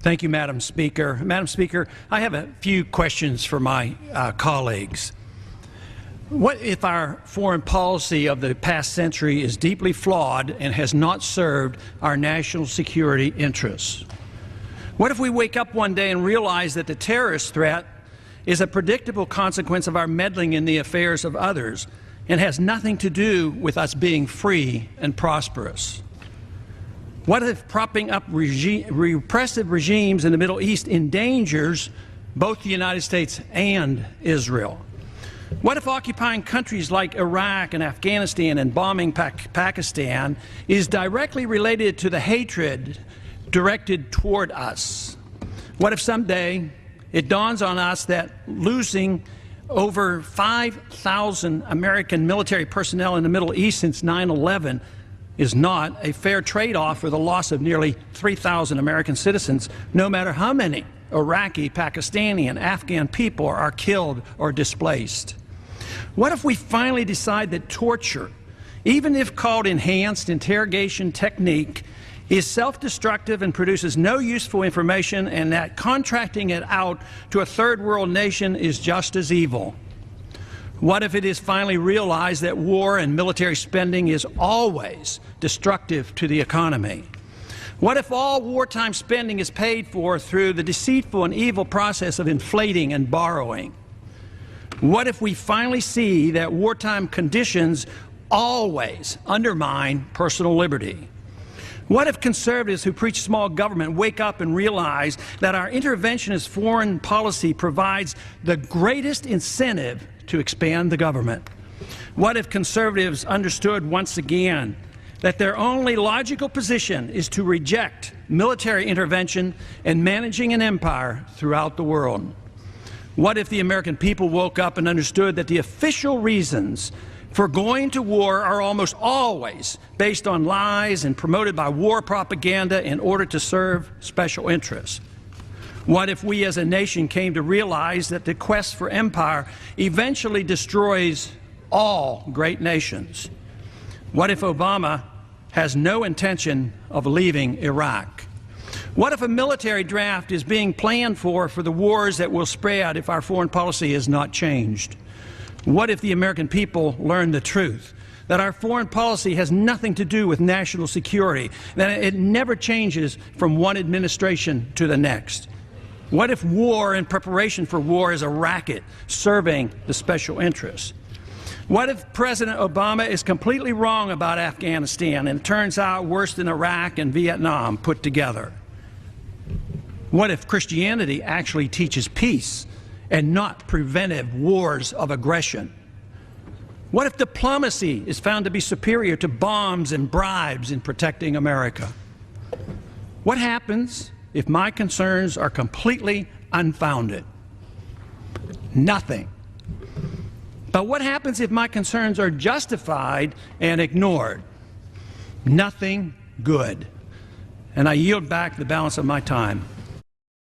Thank you, Madam Speaker. Madam Speaker, I have a few questions for my colleagues. What if our foreign policy of the past century is deeply flawed and has not served our national security interests? What if we wake up one day and realize that the terrorist threat is a predictable consequence of our meddling in the affairs of others and has nothing to do with us being free and prosperous? What if propping up repressive regimes in the Middle East endangers both the United States and Israel? What if occupying countries like Iraq and Afghanistan and bombing Pakistan is directly related to the hatred directed toward us? What if someday it dawns on us that losing over 5,000 American military personnel in the Middle East since 9/11 is not a fair trade-off for the loss of nearly 3,000 American citizens, no matter how many Iraqi, Pakistani, and Afghan people are killed or displaced? What if we finally decide that torture, even if called enhanced interrogation technique, is self-destructive and produces no useful information, and that contracting it out to a third world nation is just as evil? What if it is finally realized that war and military spending is always destructive to the economy? What if all wartime spending is paid for through the deceitful and evil process of inflating and borrowing? What if we finally see that wartime conditions always undermine personal liberty? What if conservatives who preach small government wake up and realize that our interventionist foreign policy provides the greatest incentive to expand the government? What if conservatives understood once again that their only logical position is to reject military intervention and managing an empire throughout the world? What if the American people woke up and understood that the official reasons for going to war are almost always based on lies and promoted by war propaganda in order to serve special interests? What if we as a nation came to realize that the quest for empire eventually destroys all great nations? What if Obama has no intention of leaving Iraq? What if a military draft is being planned for the wars that will spread if our foreign policy is not changed? What if the American people learn the truth, that our foreign policy has nothing to do with national security, that it never changes from one administration to the next? What if war and preparation for war is a racket serving the special interests? What if President Obama is completely wrong about Afghanistan and it turns out worse than Iraq and Vietnam put together? What if Christianity actually teaches peace and not preventive wars of aggression? What if diplomacy is found to be superior to bombs and bribes in protecting America? What happens if my concerns are completely unfounded? Nothing. But what happens if my concerns are justified and ignored? Nothing good. And I yield back the balance of my time.